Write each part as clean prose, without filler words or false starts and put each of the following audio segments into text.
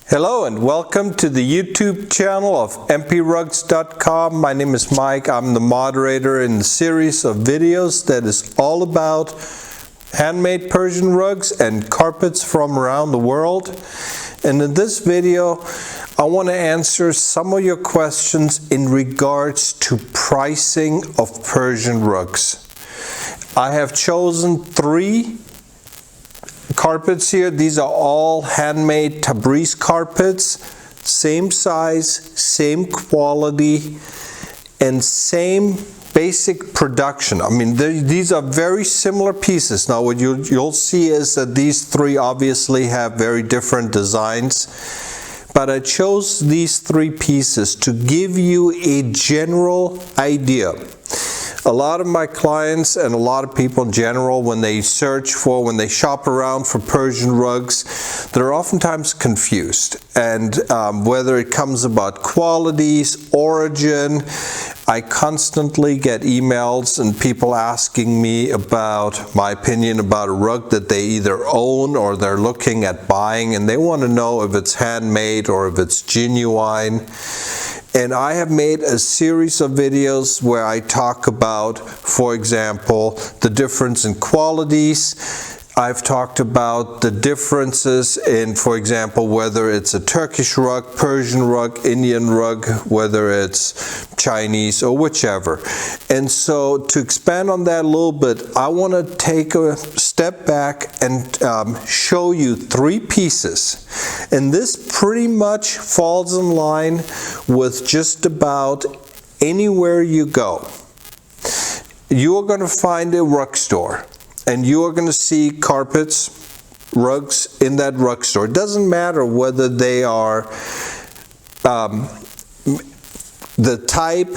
Hello and welcome to the YouTube channel of mprugs.com. My name is Mike. I'm the moderator in the series of videos that is all about handmade Persian rugs and carpets from around the world. And in this video, I want to answer some of your questions in regards to pricing of Persian rugs. I have chosen 3 carpets here. These are all handmade Tabriz carpets, same size, same quality, and same basic production. I mean, these are very similar pieces. Now what you'll see is that these 3 obviously have very different designs, but I chose these 3 pieces to give you a general idea. A lot of my clients and a lot of people in general, when they shop around for Persian rugs, they're oftentimes confused. And whether it comes about qualities, origin, I constantly get emails and people asking me about my opinion about a rug that they either own or they're looking at buying, and they want to know if it's handmade or if it's genuine. And I have made a series of videos where I talk about, for example, the difference in qualities. I've talked about the differences in, for example, whether it's a Turkish rug, Persian rug, Indian rug, whether it's Chinese or whichever. And so to expand on that a little bit, I want to take a step back and show you 3 pieces. And this pretty much falls in line with just about anywhere you go. You are going to find a rug store, and you are going to see carpets, rugs in that rug store. It doesn't matter whether they are the type,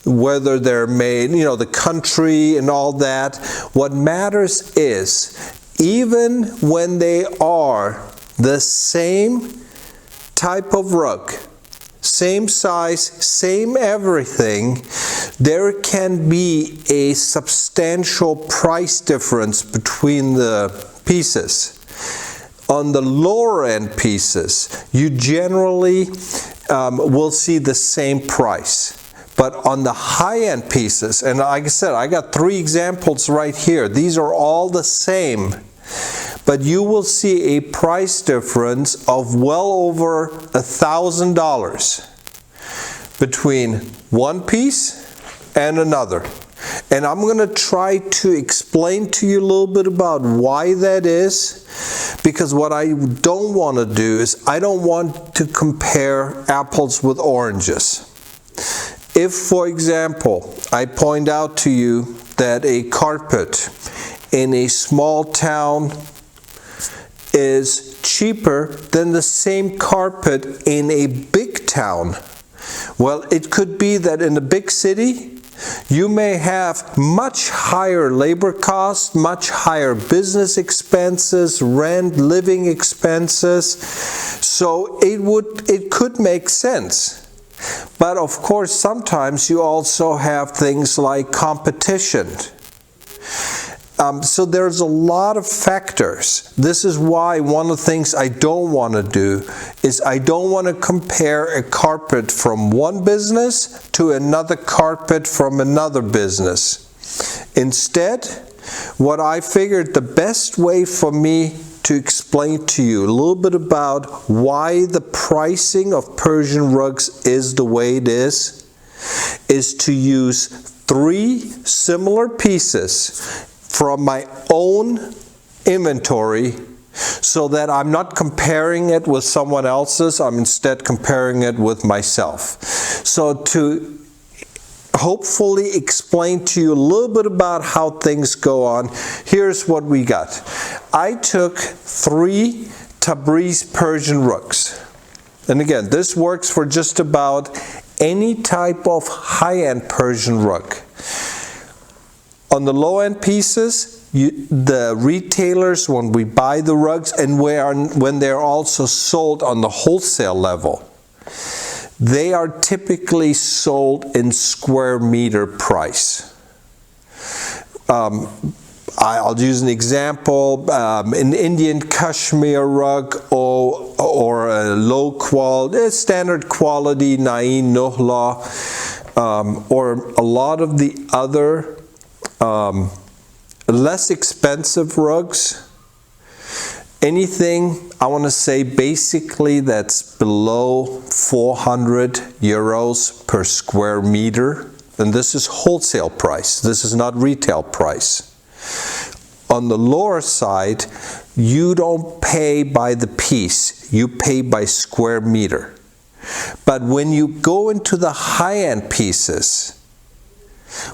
whether they're made, the country and all that. What matters is, even when they are the same type of rug, same size, same everything, there can be a substantial price difference between the pieces. On the lower end pieces, you generally will see the same price. But on the high end pieces, and like I said, I got 3 examples right here. These are all the same. But you will see a price difference of well over $1,000 between one piece and another. And I'm going to try to explain to you a little bit about why that is, because what I don't want to do is I don't want to compare apples with oranges. If, for example, I point out to you that a carpet in a small town is cheaper than the same carpet in a big town, well, it could be that in a big city you may have much higher labor costs, much higher business expenses, rent, living expenses, so it could make sense. But of course, sometimes you also have things like competition. So there's a lot of factors. This is why one of the things I don't want to do is I don't want to compare a carpet from one business to another carpet from another business. Instead, what I figured the best way for me to explain to you a little bit about why the pricing of Persian rugs is the way it is to use 3 similar pieces from my own inventory, so that I'm not comparing it with someone else's, I'm instead comparing it with myself. So to hopefully explain to you a little bit about how things go on, here's what we got. I took 3 Tabriz Persian rugs. And again, this works for just about any type of high-end Persian rug. On the low-end pieces, the retailers, when we buy the rugs, and when they're also sold on the wholesale level, they are typically sold in square meter price. I'll use an example, an Indian cashmere rug or or a low quality, standard quality, Nain, Nuhla, or a lot of the other less expensive rugs. Anything, I want to say basically that's below 400 euros per square meter. And this is wholesale price. This is not retail price. On the lower side, you don't pay by the piece. You pay by square meter. But when you go into the high-end pieces,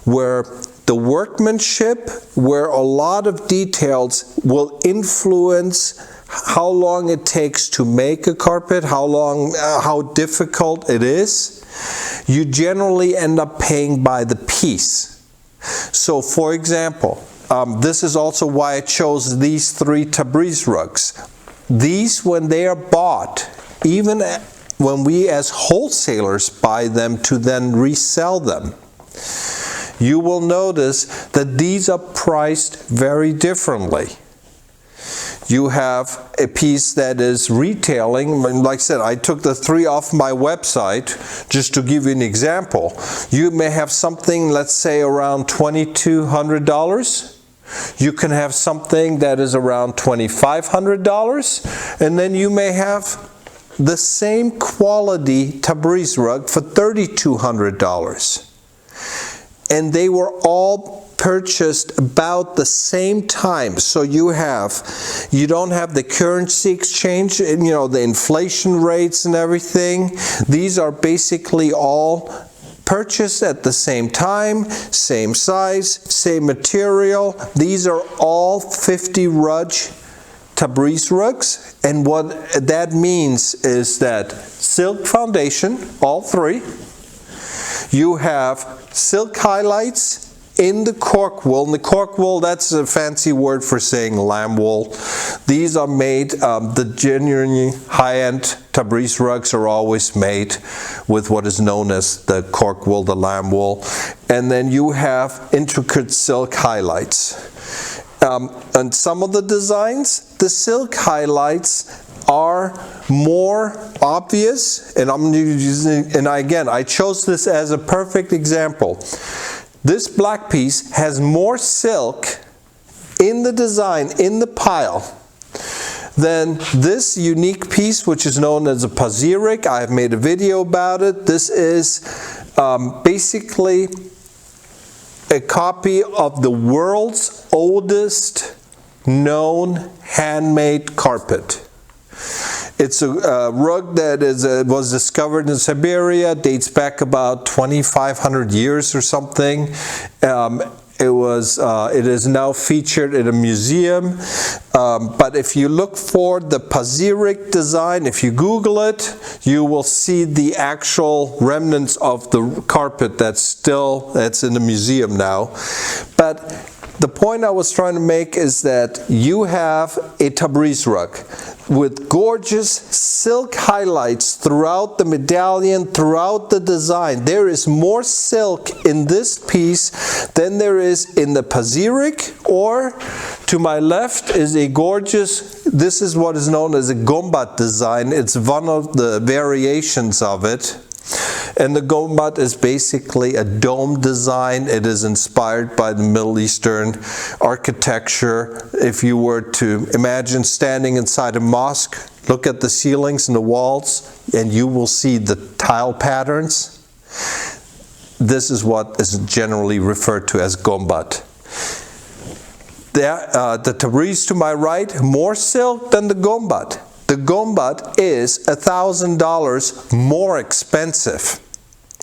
where the workmanship, where a lot of details will influence how long it takes to make a carpet, how difficult it is, you generally end up paying by the piece. So for example, this is also why I chose these 3 Tabriz rugs. These, when they are bought, even when we as wholesalers buy them to then resell them, you will notice that these are priced very differently. You have a piece that is retailing, like I said, I took the 3 off my website just to give you an example. You may have something, let's say, around $2,200. You can have something that is around $2,500, and then you may have the same quality Tabriz rug for $3,200. And they were all purchased about the same time. So you don't have the currency exchange, the inflation rates and everything. These are basically all purchased at the same time, same size, same material. These are all 50 Rudge Tabriz rugs. And what that means is that silk foundation, all 3. You have silk highlights in the cork wool. And the cork wool, that's a fancy word for saying lamb wool. These are made, the genuinely high-end Tabriz rugs are always made with what is known as the cork wool, the lamb wool. And then you have intricate silk highlights. And some of the designs, the silk highlights are more obvious, and I'm using, and again, I chose this as a perfect example. This black piece has more silk in the design, in the pile, than this unique piece, which is known as a Pazyryk. I have made a video about it. This is basically a copy of the world's oldest known handmade carpet. It's a rug that was discovered in Siberia, dates back about 2,500 years or something. It is now featured in a museum. But if you look for the Pazyryk design, if you Google it, you will see the actual remnants of the carpet that's in the museum now. But the point I was trying to make is that you have a Tabriz rug with gorgeous silk highlights throughout the medallion, throughout the design. There is more silk in this piece than there is in the Pazyryk, or to my left is a gorgeous, this is what is known as a Gonbad design. It's one of the variations of it. And the Gonbad is basically a dome design. It is inspired by the Middle Eastern architecture. If you were to imagine standing inside a mosque, look at the ceilings and the walls, and you will see the tile patterns. This is what is generally referred to as Gonbad. The Tabriz to my right, more silk than the Gonbad. The Gonbad is $1,000 more expensive.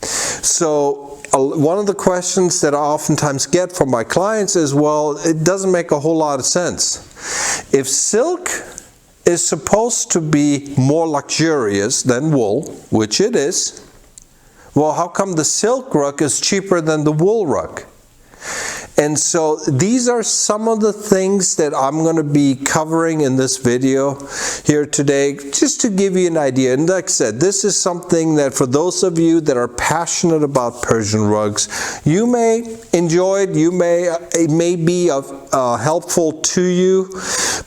So one of the questions that I oftentimes get from my clients is, well, it doesn't make a whole lot of sense. If silk is supposed to be more luxurious than wool, which it is, well, how come the silk rug is cheaper than the wool rug? And so these are some of the things that I'm going to be covering in this video here today, just to give you an idea. And like I said, this is something that for those of you that are passionate about Persian rugs, you may enjoy it, it may be helpful to you.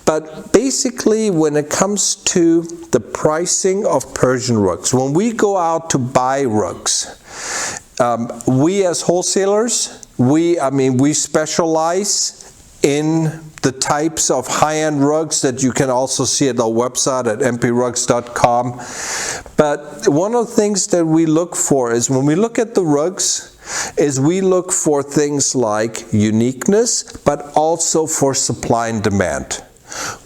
But basically, when it comes to the pricing of Persian rugs, when we go out to buy rugs, we as wholesalers, we specialize in the types of high-end rugs that you can also see at our website at mprugs.com. But one of the things that we look for is, when we look at the rugs, is we look for things like uniqueness, but also for supply and demand.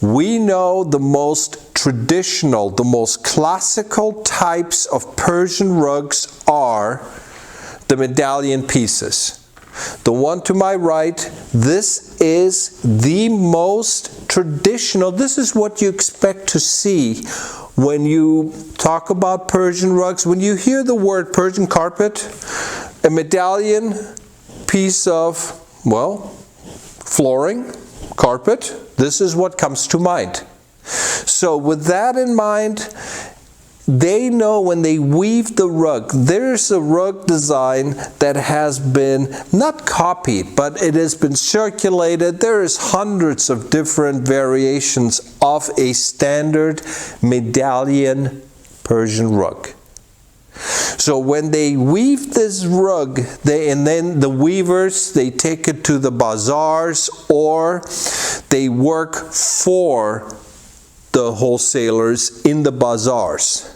We know the most traditional, the most classical types of Persian rugs are the medallion pieces. The one to my right, this is the most traditional. This is what you expect to see when you talk about Persian rugs. When you hear the word Persian carpet, a medallion piece of, well, flooring, carpet, this is what comes to mind. So with that in mind, they know when they weave the rug, there's a rug design that has been not copied, but it has been circulated. There is hundreds of different variations of a standard medallion Persian rug. So when they weave this rug, and then the weavers, they take it to the bazaars, or they work for the wholesalers in the bazaars.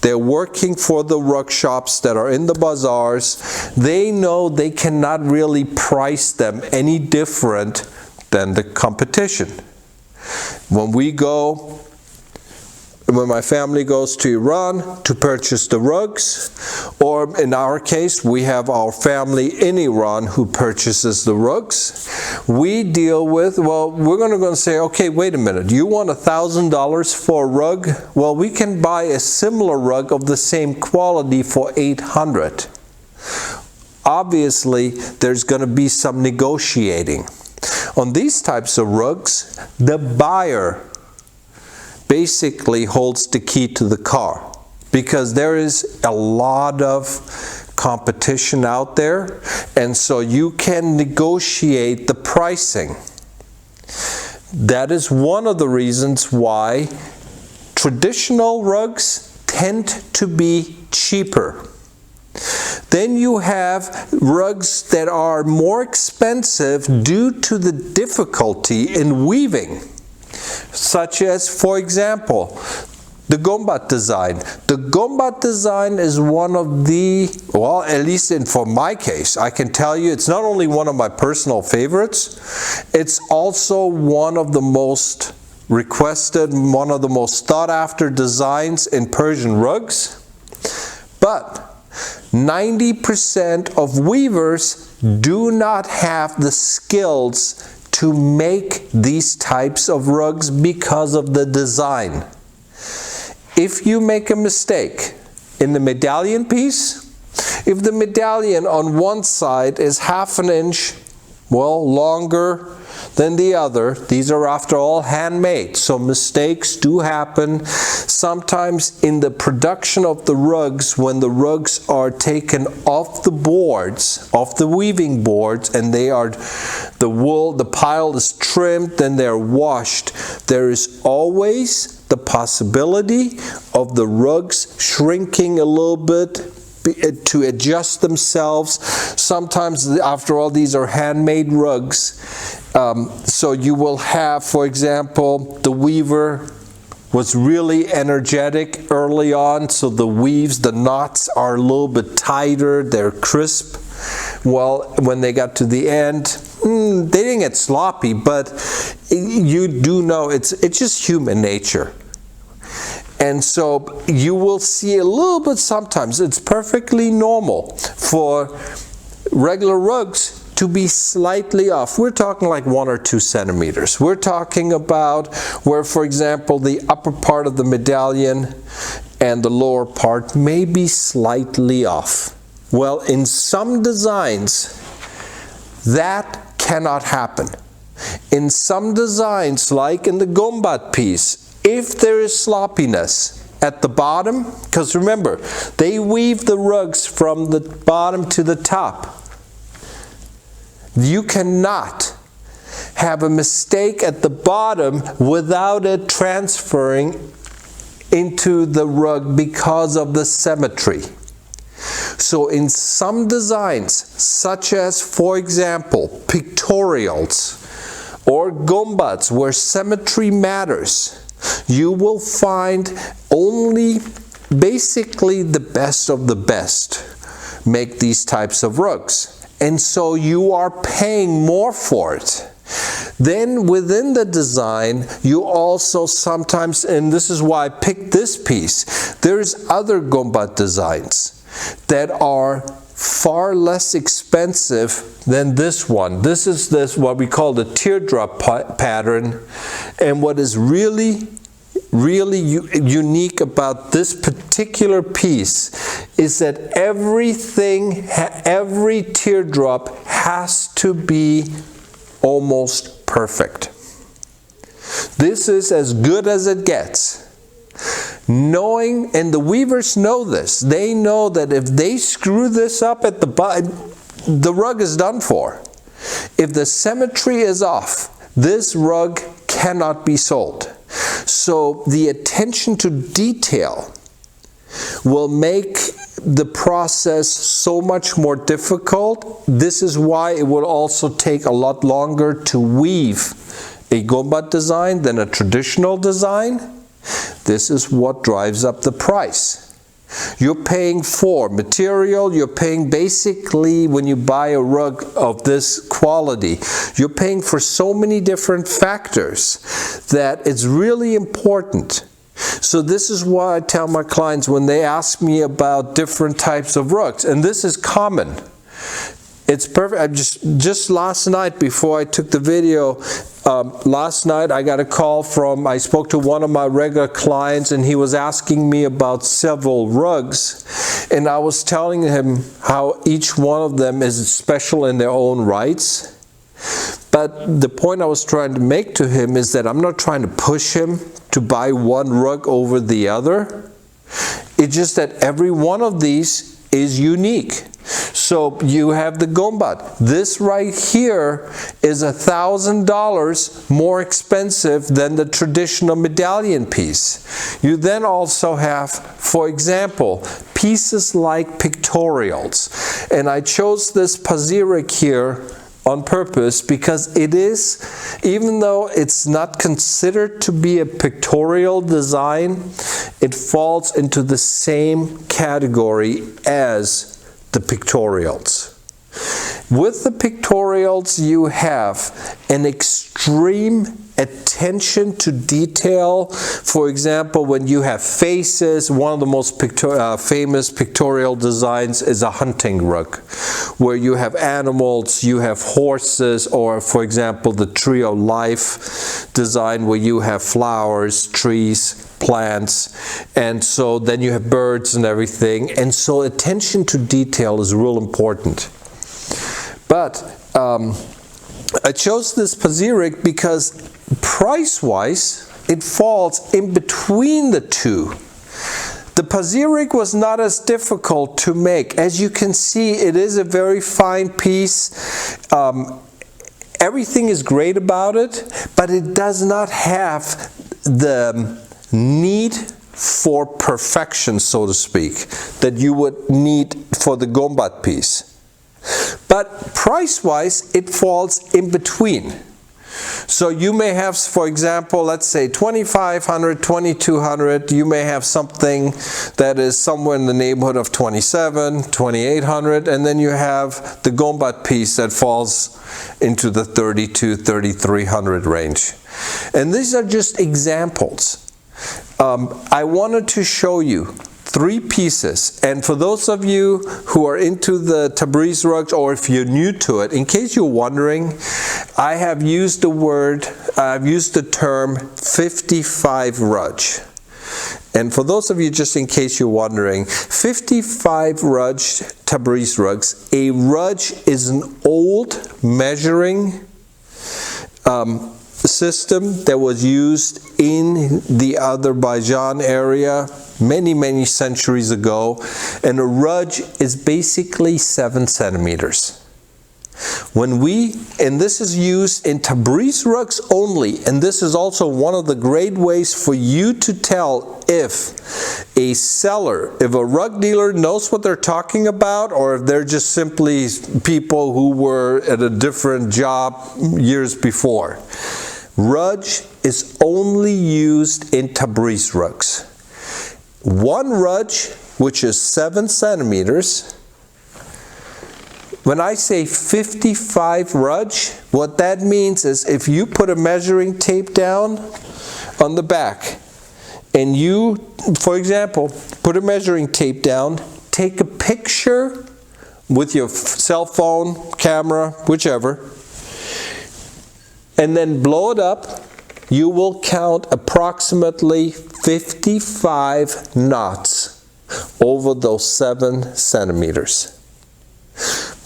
They're working for the rug shops that are in the bazaars. They know they cannot really price them any different than the competition. When my family goes to Iran to purchase the rugs, or in our case, we have our family in Iran who purchases the rugs, we deal with, well, we're going to say, okay, wait a minute, you want $1,000 for a rug? Well, we can buy a similar rug of the same quality for $800. Obviously, there's going to be some negotiating. On these types of rugs, the buyer basically holds the key to the car, because there is a lot of competition out there, and so you can negotiate the pricing. That is one of the reasons why traditional rugs tend to be cheaper. Then you have rugs that are more expensive due to the difficulty in weaving, such as, for example, the Gonbad design. The Gonbad design is one of the, well, at least for my case, I can tell you it's not only one of my personal favorites, it's also one of the most requested, one of the most sought after designs in Persian rugs. But 90% of weavers do not have the skills to make these types of rugs because of the design. If you make a mistake in the medallion piece, if the medallion on one side is half an inch, well, longer than the other, these are after all handmade, so mistakes do happen. Sometimes in the production of the rugs, when the rugs are taken off the boards, off the weaving boards, and the pile is trimmed, then they're washed, there is always the possibility of the rugs shrinking a little bit to adjust themselves. Sometimes, after all, these are handmade rugs. So you will have, for example, the weaver was really energetic early on, so the knots are a little bit tighter, they're crisp. Well, when they got to the end, they didn't get sloppy, but you do know it's just human nature. And so you will see a little bit sometimes. It's perfectly normal for regular rugs to be slightly off. We're talking like 1 or 2 centimeters. We're talking about where, for example, the upper part of the medallion and the lower part may be slightly off. Well, in some designs, that cannot happen. In some designs, like in the Gonbad piece, if there is sloppiness at the bottom, because remember, they weave the rugs from the bottom to the top. You cannot have a mistake at the bottom without it transferring into the rug because of the symmetry. So in some designs, such as, for example, pictorials or gombads, where symmetry matters, you will find only basically the best of the best make these types of rugs. And so you are paying more for it. Then within the design, you also sometimes, and this is why I picked this piece, there's other Gonbad designs that are far less expensive than this one. This is what we call the teardrop pattern. And what is really unique about this particular piece is that every teardrop has to be almost perfect. This is as good as it gets. Knowing, and the weavers know this, they know that if they screw this up at the bottom, the rug is done for. If the symmetry is off, this rug cannot be sold. So the attention to detail will make the process so much more difficult. This is why it will also take a lot longer to weave a Gonbad design than a traditional design. This is what drives up the price. You're paying for material, you're paying basically, when you buy a rug of this quality, you're paying for so many different factors that it's really important. So this is why I tell my clients when they ask me about different types of rugs, and this is common. It's perfect. I just last night before I took the video, last night I got a call from, I spoke to one of my regular clients and he was asking me about several rugs, and I was telling him how each one of them is special in their own rights. But the point I was trying to make to him is that I'm not trying to push him to buy one rug over the other. It's just that every one of these is unique. So you have the Gonbad. This right here is $1,000 more expensive than the traditional medallion piece. You then also have, for example, pieces like pictorials. And I chose this Pazyryk here on purpose because it is, even though it's not considered to be a pictorial design, it falls into the same category as the pictorials. With the pictorials, you have an extreme attention to detail. For example, when you have faces, one of the most famous pictorial designs is a hunting rug, where you have animals, you have horses, or for example, the Tree of Life design, where you have flowers, trees, plants, and so then you have birds and everything. And so attention to detail is real important. But I chose this Pazyryk because price-wise, it falls in between the two. The Pazyryk was not as difficult to make. As you can see, it is a very fine piece. Everything is great about it, but it does not have the need for perfection, so to speak, that you would need for the Gonbad piece. But price-wise, it falls in between. So you may have, for example, let's say $2,500, $2,200. You may have something that is somewhere in the neighborhood of $2,700, $2,800, and then you have the Gonbad piece that falls into the $3,200, $3,300 range. And these are just examples. I wanted to show you 3 pieces, and for those of you who are into the Tabriz rugs, or if you're new to it, in case you're wondering, I have used the term 55 rug. And for those of you, just in case you're wondering, 55 Rugs, Tabriz rugs. A rug is an old measuring system that was used in the Azerbaijan area many centuries ago. And a rug is basically 7 centimeters. And this is used in Tabriz rugs only, and this is also one of the great ways for you to tell if a seller, if a rug dealer knows what they're talking about, or if they're just simply people who were at a different job years before. Rug is only used in Tabriz rugs. One rug, which is 7 centimeters, when I say 55 rug, what that means is if you put a measuring tape down on the back and you, for example, put a measuring tape down, take a picture with your cell phone, camera, whichever, and then blow it up, you will count approximately 55 knots over those 7 centimeters.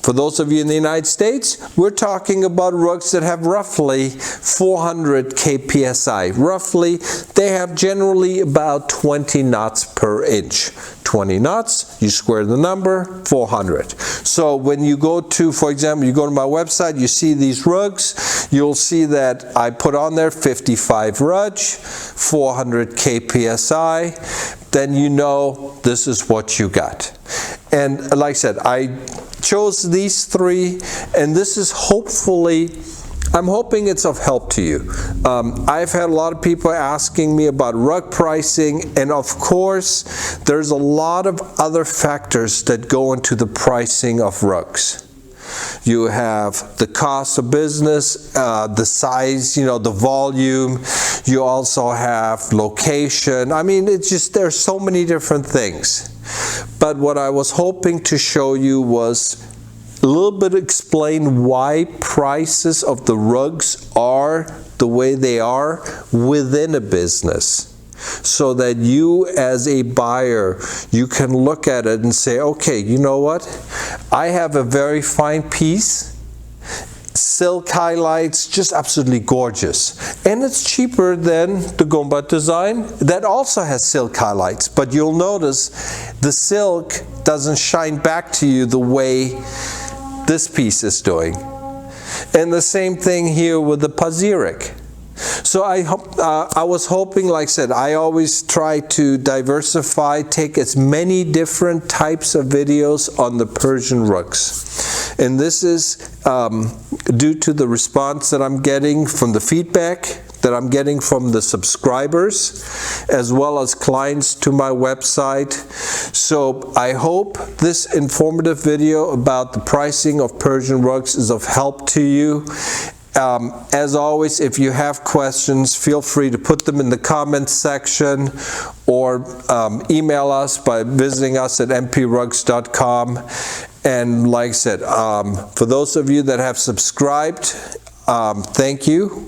For those of you in the United States, we're talking about rugs that have roughly 400 kpsi. Roughly, they have generally about 20 knots per inch. 20 knots, you square the number, 400. So when you go to, for example, you go to my website, you see these rugs, you'll see that I put on there 55 rug, 400 kpsi, then you know this is what you got. And like I said, I chose these 3, and this is hopefully, I'm hoping it's of help to you. I've had a lot of people asking me about rug pricing, and of course there's a lot of other factors that go into the pricing of rugs. You have the cost of business, the size, you know, the volume. You also have location. I mean, it's just, there's so many different things. But what I was hoping to show you was a little bit explain why prices of the rugs are the way they are within a business. So that you as a buyer, you can look at it and say, okay, you know what? I have a very fine piece, silk highlights, just absolutely gorgeous. And it's cheaper than the Gonbad design that also has silk highlights. But you'll notice the silk doesn't shine back to you the way this piece is doing. And the same thing here with the Pazyryk. So I was hoping, like I said, I always try to diversify, take as many different types of videos on the Persian rugs. And this is due to the response that I'm getting from the feedback that I'm getting from the subscribers, as well as clients to my website. So I hope this informative video about the pricing of Persian rugs is of help to you. As always, if you have questions, feel free to put them in the comments section or email us by visiting us at mprugs.com. And like I said, for those of you that have subscribed, thank you.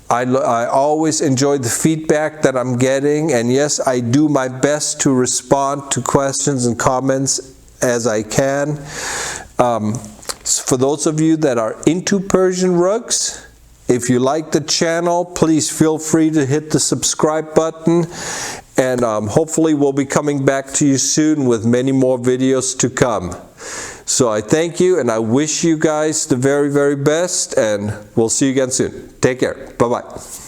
I always enjoy the feedback that I'm getting, and yes, I do my best to respond to questions and comments as I can. For those of you that are into Persian rugs, if you like the channel, please feel free to hit the subscribe button, and hopefully we'll be coming back to you soon with many more videos to come. So I thank you, and I wish you guys the very, very best, and we'll see you again soon. Take care. Bye-bye.